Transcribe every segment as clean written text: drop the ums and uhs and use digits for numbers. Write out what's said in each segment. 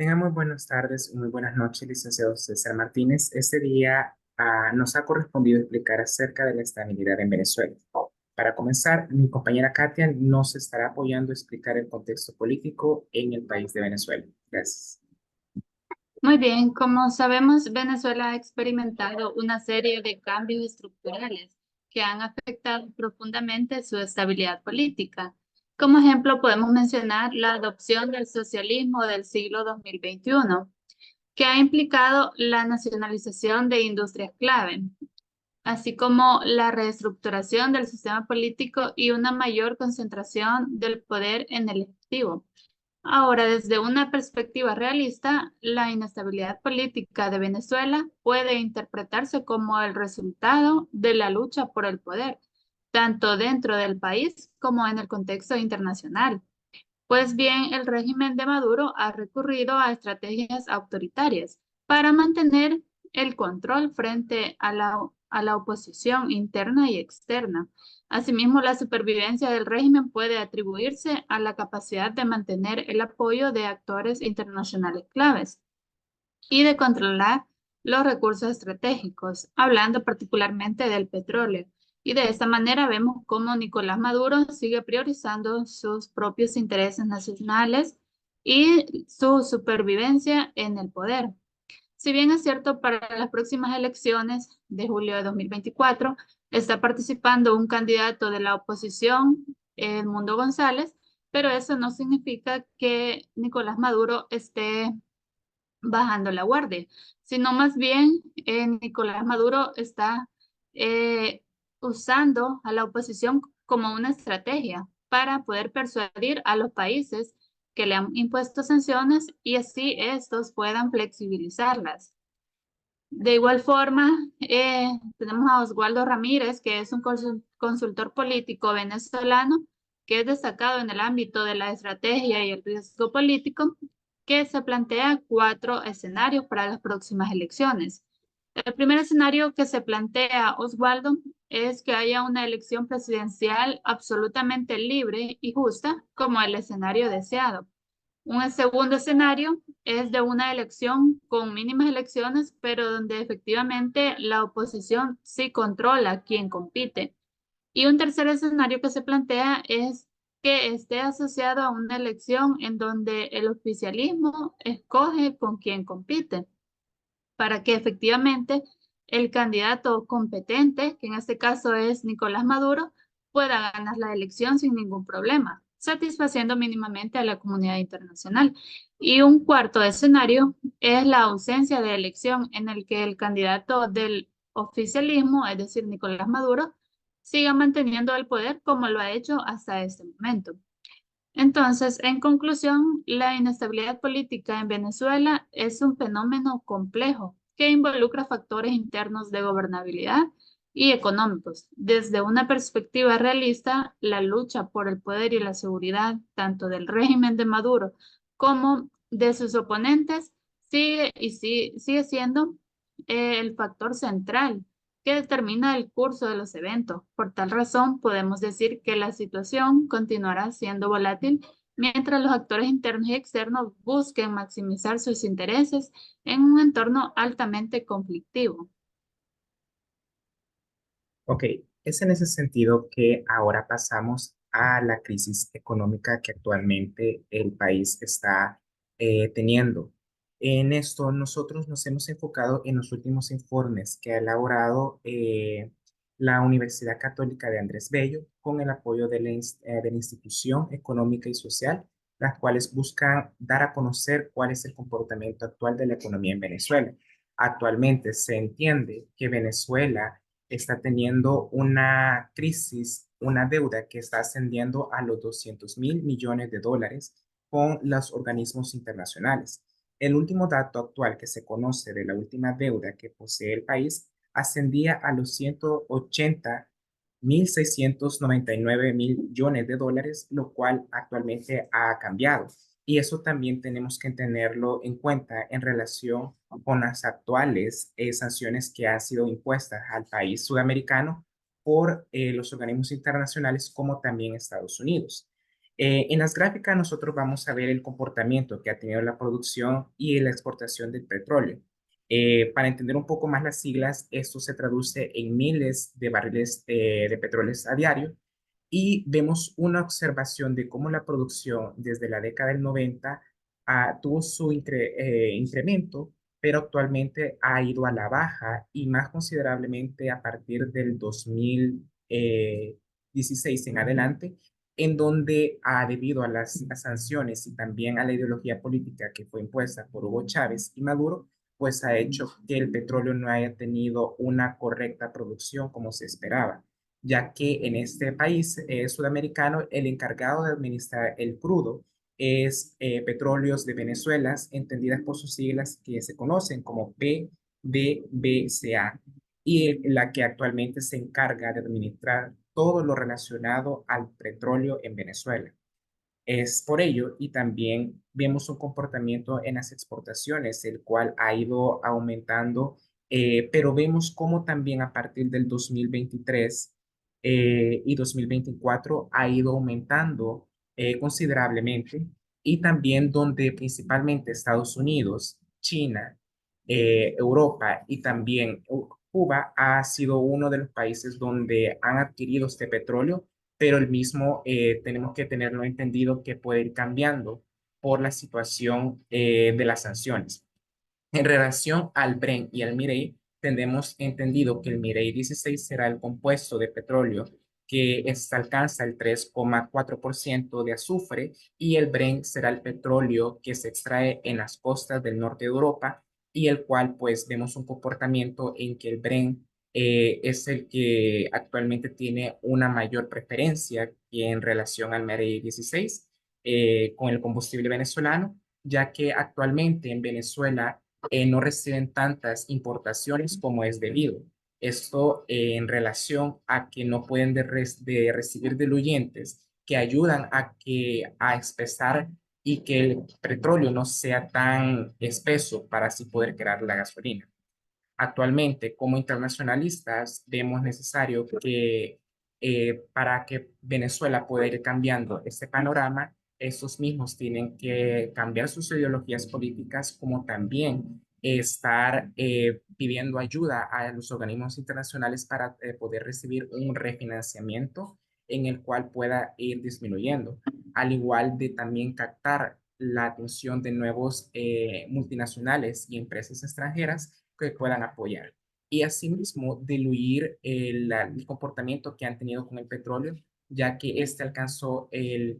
Tengan muy buenas tardes, muy buenas noches, licenciado César Martínez. Este día nos ha correspondido explicar acerca de la estabilidad en Venezuela. Para comenzar, mi compañera Katia nos estará apoyando a explicar el contexto político en el país de Venezuela. Gracias. Muy bien, como sabemos, Venezuela ha experimentado una serie de cambios estructurales que han afectado profundamente su estabilidad política. Como ejemplo, podemos mencionar la adopción del socialismo del siglo 2021, que ha implicado la nacionalización de industrias clave, así como la reestructuración del sistema político y una mayor concentración del poder en el Ejecutivo. Ahora, desde una perspectiva realista, la inestabilidad política de Venezuela puede interpretarse como el resultado de la lucha por el poder, tanto dentro del país como en el contexto internacional. Pues bien, el régimen de Maduro ha recurrido a estrategias autoritarias para mantener el control frente a la oposición interna y externa. Asimismo, la supervivencia del régimen puede atribuirse a la capacidad de mantener el apoyo de actores internacionales claves y de controlar los recursos estratégicos, hablando particularmente del petróleo. Y de esta manera vemos cómo Nicolás Maduro sigue priorizando sus propios intereses nacionales y su supervivencia en el poder. Si bien es cierto, para las próximas elecciones de julio de 2024 está participando un candidato de la oposición, Edmundo González, pero eso no significa que Nicolás Maduro esté bajando la guardia, sino más bien Nicolás Maduro está eh, usando a la oposición como una estrategia para poder persuadir a los países que le han impuesto sanciones y así estos puedan flexibilizarlas. De igual forma, tenemos a Oswaldo Ramírez, que es un consultor político venezolano que es destacado en el ámbito de la estrategia y el riesgo político, que se plantea cuatro escenarios para las próximas elecciones. El primer escenario que se plantea Oswaldo es que haya una elección presidencial absolutamente libre y justa, como el escenario deseado. Un segundo escenario es de una elección con mínimas elecciones, pero donde efectivamente la oposición sí controla quién compite. Y un tercer escenario que se plantea es que esté asociado a una elección en donde el oficialismo escoge con quién compite, para que efectivamente el candidato competente, que en este caso es Nicolás Maduro, pueda ganar la elección sin ningún problema, satisfaciendo mínimamente a la comunidad internacional. Y un cuarto escenario es la ausencia de elección en el que el candidato del oficialismo, es decir, Nicolás Maduro, siga manteniendo el poder como lo ha hecho hasta este momento. Entonces, en conclusión, la inestabilidad política en Venezuela es un fenómeno complejo que involucra factores internos de gobernabilidad y económicos. Desde una perspectiva realista, la lucha por el poder y la seguridad, tanto del régimen de Maduro como de sus oponentes, sigue siendo el factor central que determina el curso de los eventos. Por tal razón, podemos decir que la situación continuará siendo volátil mientras los actores internos y externos busquen maximizar sus intereses en un entorno altamente conflictivo. Ok, es en ese sentido que ahora pasamos a la crisis económica que actualmente el país está teniendo. En esto nosotros nos hemos enfocado en los últimos informes que ha elaborado la Universidad Católica de Andrés Bello con el apoyo de de la institución económica y social, las cuales buscan dar a conocer cuál es el comportamiento actual de la economía en Venezuela. Actualmente se entiende que Venezuela está teniendo una crisis, una deuda que está ascendiendo a los 200.000 millones de dólares con los organismos internacionales. El último dato actual que se conoce de la última deuda que posee el país ascendía a los 180.699 millones de dólares, lo cual actualmente ha cambiado. Y eso también tenemos que tenerlo en cuenta en relación con las actuales sanciones que han sido impuestas al país sudamericano por los organismos internacionales como también Estados Unidos. En las gráficas nosotros vamos a ver el comportamiento que ha tenido la producción y la exportación del petróleo. Para entender un poco más las siglas, esto se traduce en miles de barriles de petróleos a diario y vemos una observación de cómo la producción desde la década del 90 tuvo su incremento, pero actualmente ha ido a la baja y más considerablemente a partir del 2016 en adelante, en donde debido a las sanciones y también a la ideología política que fue impuesta por Hugo Chávez y Maduro, pues ha hecho que el petróleo no haya tenido una correcta producción como se esperaba, ya que en este país sudamericano el encargado de administrar el crudo es Petróleos de Venezuela, entendidas por sus siglas que se conocen como PDVSA, y la que actualmente se encarga de administrar todo lo relacionado al petróleo en Venezuela. Es por ello, y también vemos un comportamiento en las exportaciones, el cual ha ido aumentando, pero vemos cómo también a partir del 2023 y 2024 ha ido aumentando considerablemente, y también donde principalmente Estados Unidos, China, Europa y también Cuba ha sido uno de los países donde han adquirido este petróleo, pero el mismo tenemos que tenerlo entendido que puede ir cambiando por la situación de las sanciones. En relación al Bren y al Mirei, tenemos entendido que el Mirei 16 será el compuesto de petróleo que alcanza el 3,4% de azufre, y el Bren será el petróleo que se extrae en las costas del norte de Europa, y el cual pues vemos un comportamiento en que el Bren es el que actualmente tiene una mayor preferencia que en relación al Mirei 16 con el combustible venezolano, ya que actualmente en Venezuela no reciben tantas importaciones como es debido. Esto en relación a que no pueden de recibir diluyentes que ayudan a espesar y que el petróleo no sea tan espeso para así poder crear la gasolina. Actualmente, como internacionalistas, vemos necesario que para que Venezuela pueda ir cambiando este panorama, estos mismos tienen que cambiar sus ideologías políticas, como también estar pidiendo ayuda a los organismos internacionales para poder recibir un refinanciamiento en el cual pueda ir disminuyendo, al igual de también captar la atención de nuevos multinacionales y empresas extranjeras que puedan apoyar. Y asimismo, diluir el comportamiento que han tenido con el petróleo, ya que este alcanzó el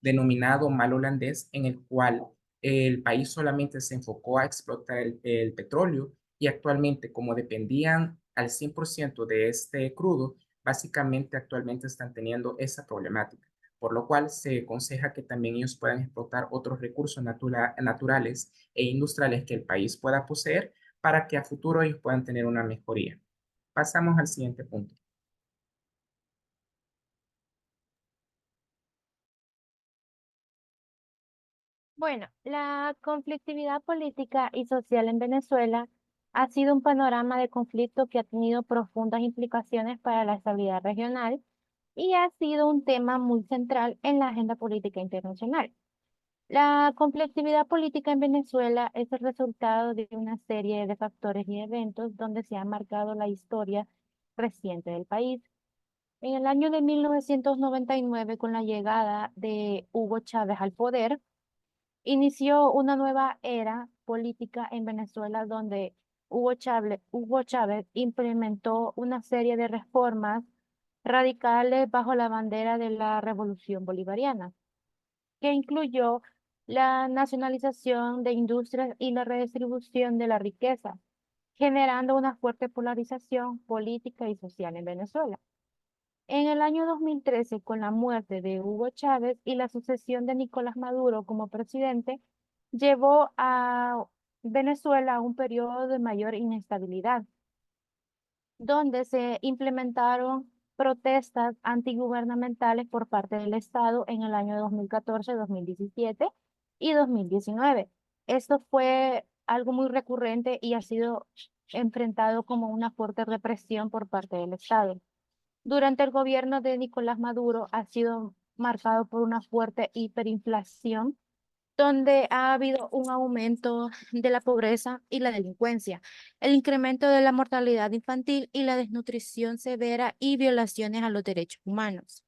denominado mal holandés, en el cual el país solamente se enfocó a explotar el petróleo, y actualmente, como dependían al 100% de este crudo, básicamente actualmente están teniendo esa problemática, por lo cual se aconseja que también ellos puedan explotar otros recursos naturales e industriales que el país pueda poseer para que a futuro ellos puedan tener una mejoría. Pasamos al siguiente punto. Bueno, la conflictividad política y social en Venezuela ha sido un panorama de conflicto que ha tenido profundas implicaciones para la estabilidad regional y ha sido un tema muy central en la agenda política internacional. La conflictividad política en Venezuela es el resultado de una serie de factores y eventos donde se ha marcado la historia reciente del país. En el año de 1999, con la llegada de Hugo Chávez al poder, inició una nueva era política en Venezuela donde Hugo Chávez implementó una serie de reformas radicales bajo la bandera de la Revolución Bolivariana, que incluyó la nacionalización de industrias y la redistribución de la riqueza, generando una fuerte polarización política y social en Venezuela. En el año 2013, con la muerte de Hugo Chávez y la sucesión de Nicolás Maduro como presidente, llevó a Venezuela a un periodo de mayor inestabilidad, donde se implementaron protestas antigubernamentales por parte del Estado en el año 2014, 2017 y 2019. Esto fue algo muy recurrente y ha sido enfrentado como una fuerte represión por parte del Estado. Durante el gobierno de Nicolás Maduro ha sido marcado por una fuerte hiperinflación, donde ha habido un aumento de la pobreza y la delincuencia, el incremento de la mortalidad infantil y la desnutrición severa y violaciones a los derechos humanos.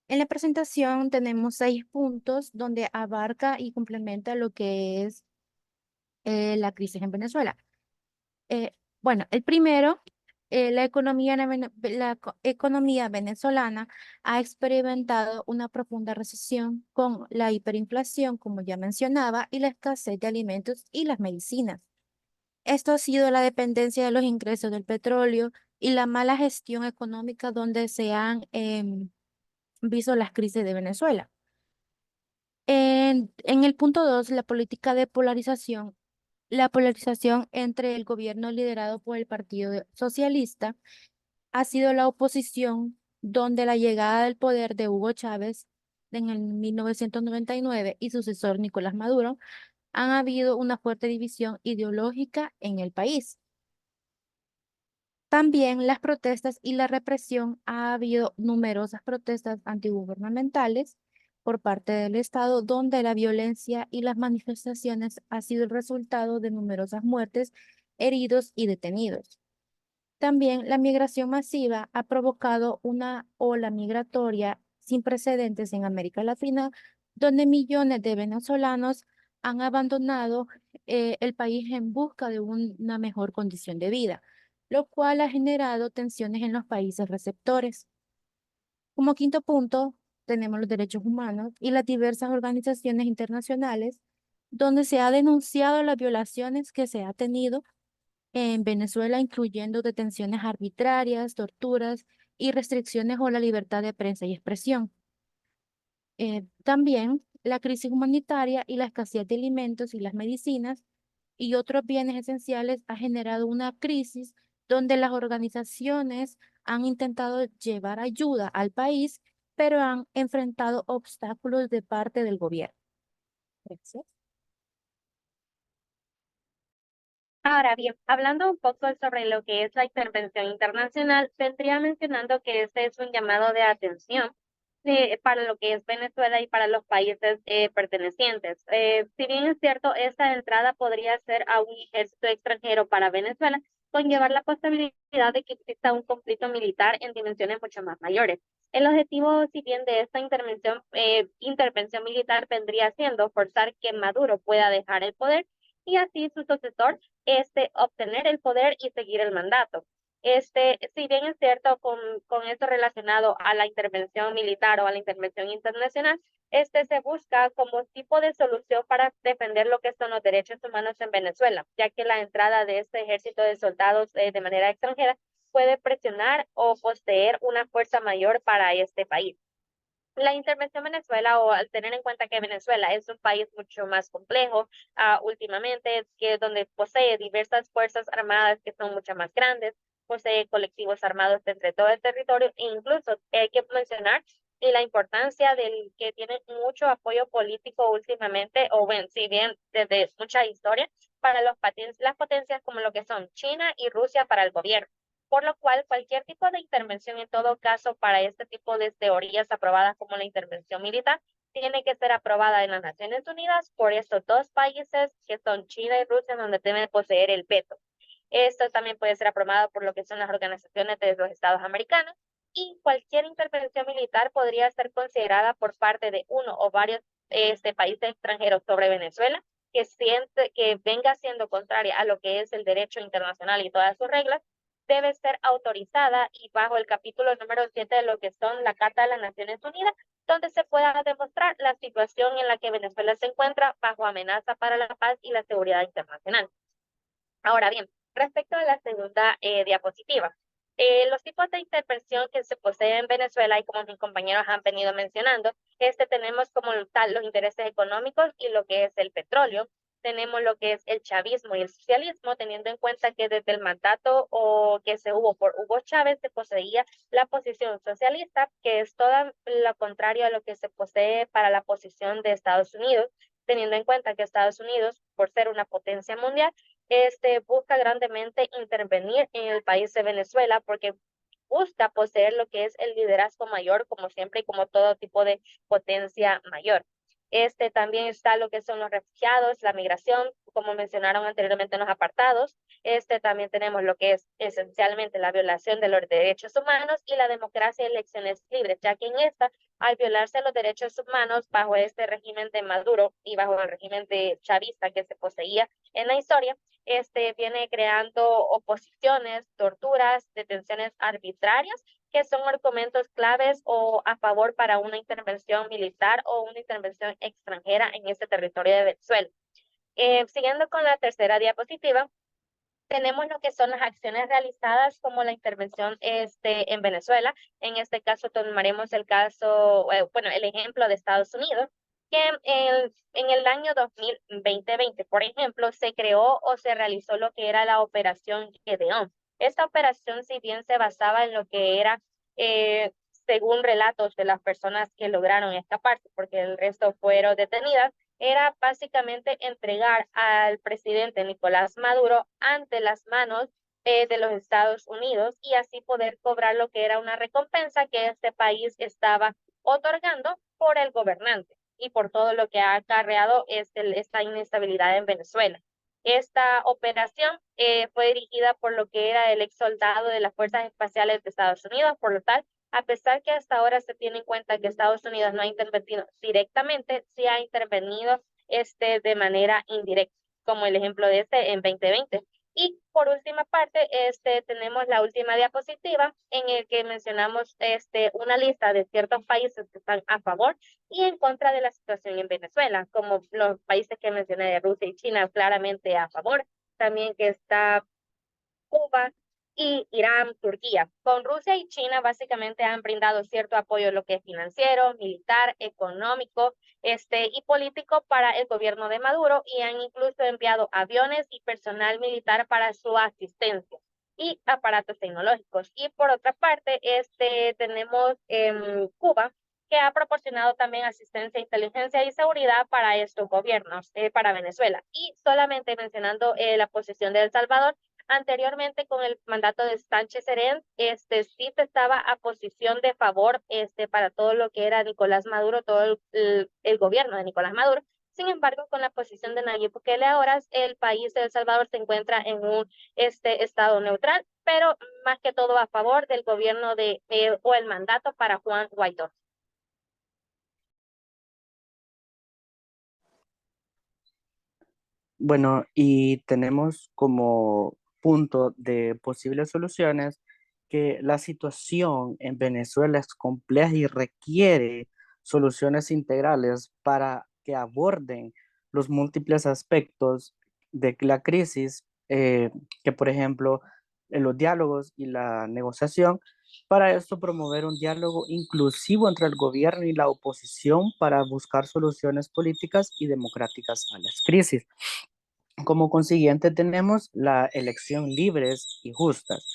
En la presentación tenemos 6 puntos donde abarca y complementa lo que es la crisis en Venezuela. Bueno, el primero, economía venezolana ha experimentado una profunda recesión con la hiperinflación, como ya mencionaba, y la escasez de alimentos y las medicinas. Esto ha sido la dependencia de los ingresos del petróleo y la mala gestión económica donde se han visto las crisis de Venezuela. En el punto 2, la política de polarización. La polarización entre el gobierno liderado por el Partido Socialista ha sido la oposición, donde la llegada del poder de Hugo Chávez en el 1999 y sucesor Nicolás Maduro han habido una fuerte división ideológica en el país. También las protestas y la represión. Ha habido numerosas protestas antigubernamentales por parte del Estado, donde la violencia y las manifestaciones ha sido el resultado de numerosas muertes, heridos y detenidos. También la migración masiva ha provocado una ola migratoria sin precedentes en América Latina, donde millones de venezolanos han abandonado el país en busca de una mejor condición de vida, lo cual ha generado tensiones en los países receptores. Como quinto punto, tenemos los derechos humanos y las diversas organizaciones internacionales, donde se ha denunciado las violaciones que se ha tenido en Venezuela, incluyendo detenciones arbitrarias, torturas y restricciones a la libertad de prensa y expresión. También la crisis humanitaria y la escasez de alimentos y las medicinas y otros bienes esenciales ha generado una crisis donde las organizaciones han intentado llevar ayuda al país, pero han enfrentado obstáculos de parte del gobierno. Gracias. Ahora bien, hablando un poco sobre lo que es la intervención internacional, vendría mencionando que este es un llamado de atención para lo que es Venezuela y para los países pertenecientes. Si bien es cierto, esta entrada podría ser a un ejército extranjero para Venezuela, conllevar la posibilidad de que exista un conflicto militar en dimensiones mucho más mayores. El objetivo, si bien de esta intervención militar vendría siendo forzar que Maduro pueda dejar el poder y así su sucesor obtener el poder y seguir el mandato. Si bien es cierto con esto relacionado a la intervención militar o a la intervención internacional, se busca como tipo de solución para defender lo que son los derechos humanos en Venezuela, ya que la entrada de este ejército de soldados de manera extranjera puede presionar o poseer una fuerza mayor para este país. La intervención en Venezuela, o al tener en cuenta que Venezuela es un país mucho más complejo últimamente, que donde posee diversas fuerzas armadas que son mucho más grandes, posee colectivos armados entre todo el territorio, e incluso hay que mencionar la importancia del que tiene mucho apoyo político últimamente, o bueno, si bien desde mucha historia, para las potencias como lo que son China y Rusia para el gobierno, por lo cual cualquier tipo de intervención, en todo caso, para este tipo de teorías aprobadas como la intervención militar, tiene que ser aprobada en las Naciones Unidas por estos dos países que son China y Rusia, donde deben poseer el veto. Esto también puede ser aprobado por lo que son las organizaciones de los Estados americanos, y cualquier intervención militar podría ser considerada por parte de uno o varios países extranjeros sobre Venezuela que venga siendo contraria a lo que es el derecho internacional y todas sus reglas, debe ser autorizada y bajo el capítulo número 7 de lo que son la Carta de las Naciones Unidas, donde se pueda demostrar la situación en la que Venezuela se encuentra bajo amenaza para la paz y la seguridad internacional. Ahora bien, respecto a la segunda diapositiva, los tipos de intervención que se poseen en Venezuela, y como mis compañeros han venido mencionando, tenemos como tal los intereses económicos y lo que es el petróleo. Tenemos lo que es el chavismo y el socialismo, teniendo en cuenta que desde el mandato que se hubo por Hugo Chávez se poseía la posición socialista, que es todo lo contrario a lo que se posee para la posición de Estados Unidos, teniendo en cuenta que Estados Unidos, por ser una potencia mundial, busca grandemente intervenir en el país de Venezuela, porque busca poseer lo que es el liderazgo mayor, como siempre, y como todo tipo de potencia mayor. También está lo que son los refugiados, la migración, como mencionaron anteriormente en los apartados. También tenemos lo que es esencialmente la violación de los derechos humanos y la democracia y elecciones libres, ya que en esta, al violarse los derechos humanos bajo este régimen de Maduro y bajo el régimen de chavista que se poseía en la historia, viene creando oposiciones, torturas, detenciones arbitrarias, que son argumentos claves o a favor para una intervención militar o una intervención extranjera en este territorio de Venezuela. Siguiendo con la tercera diapositiva, tenemos lo que son las acciones realizadas como la intervención en Venezuela. En este caso tomaremos el caso, bueno, el ejemplo de Estados Unidos, que en el año 2020, por ejemplo, se creó o se realizó lo que era la Operación Gedeón. Esta operación, si bien se basaba en lo que era, según relatos de las personas que lograron escaparse, porque el resto fueron detenidas, era básicamente entregar al presidente Nicolás Maduro ante las manos de los Estados Unidos y así poder cobrar lo que era una recompensa que este país estaba otorgando por el gobernante y por todo lo que ha acarreado esta inestabilidad en Venezuela. Esta operación fue dirigida por lo que era el ex soldado de las Fuerzas Espaciales de Estados Unidos, por lo tal, a pesar que hasta ahora se tiene en cuenta que Estados Unidos no ha intervenido directamente, sí ha intervenido de manera indirecta, como el ejemplo de en 2020. Y por última parte, tenemos la última diapositiva en el que mencionamos una lista de ciertos países que están a favor y en contra de la situación en Venezuela, como los países que mencioné de Rusia y China, claramente a favor. También que está Cuba y Irán, Turquía. Con Rusia y China básicamente han brindado cierto apoyo, lo que es financiero, militar, económico, y político para el gobierno de Maduro y han incluso enviado aviones y personal militar para su asistencia y aparatos tecnológicos. Y por otra parte, tenemos Cuba, que ha proporcionado también asistencia, inteligencia y seguridad para estos gobiernos, para Venezuela. Y solamente mencionando la posición de El Salvador, anteriormente con el mandato de Sánchez Serén, sí se estaba a posición de favor para todo lo que era Nicolás Maduro, todo el gobierno de Nicolás Maduro. Sin embargo, con la posición de Nayib Bukele ahora, el país de El Salvador se encuentra en un estado neutral, pero más que todo a favor del gobierno o el mandato para Juan Guaidó. Bueno, y tenemos como punto de posibles soluciones que la situación en Venezuela es compleja y requiere soluciones integrales para que aborden los múltiples aspectos de la crisis, que por ejemplo, los diálogos y la negociación. Para esto, promover un diálogo inclusivo entre el gobierno y la oposición para buscar soluciones políticas y democráticas a las crisis. Como consiguiente, tenemos la elección libres y justas,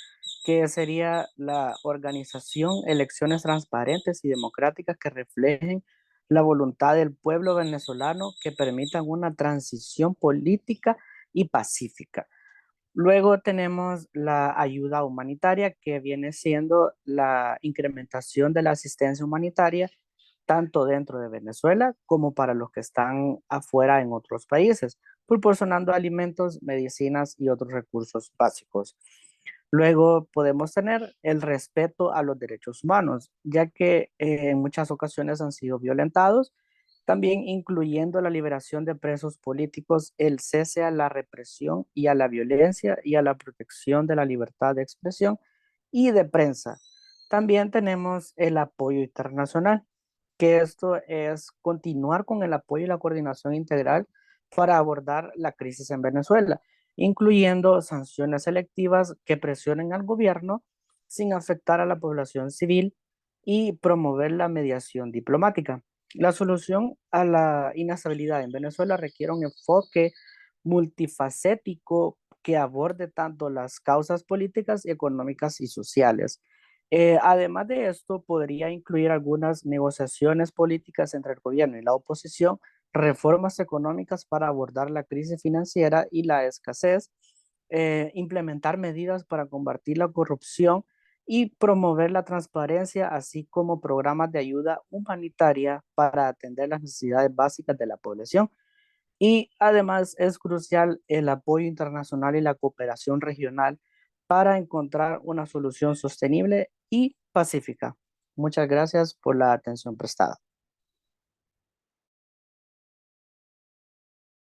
que sería la organización, elecciones transparentes y democráticas que reflejen la voluntad del pueblo venezolano, que permitan una transición política y pacífica. Luego tenemos la ayuda humanitaria, que viene siendo la incrementación de la asistencia humanitaria, tanto dentro de Venezuela como para los que están afuera en otros países, proporcionando alimentos, medicinas y otros recursos básicos. Luego podemos tener el respeto a los derechos humanos, ya que en muchas ocasiones han sido violentados, también incluyendo la liberación de presos políticos, el cese a la represión y a la violencia y a la protección de la libertad de expresión y de prensa. También tenemos el apoyo internacional, que esto es continuar con el apoyo y la coordinación integral para abordar la crisis en Venezuela, incluyendo sanciones selectivas que presionen al gobierno sin afectar a la población civil y promover la mediación diplomática. La solución a la inestabilidad en Venezuela requiere un enfoque multifacético que aborde tanto las causas políticas, económicas y sociales. Además de esto, podría incluir algunas negociaciones políticas entre el gobierno y la oposición, reformas económicas para abordar la crisis financiera y la escasez, implementar medidas para combatir la corrupción y promover la transparencia, así como programas de ayuda humanitaria para atender las necesidades básicas de la población. Y además es crucial el apoyo internacional y la cooperación regional para encontrar una solución sostenible y pacífica. Muchas gracias por la atención prestada.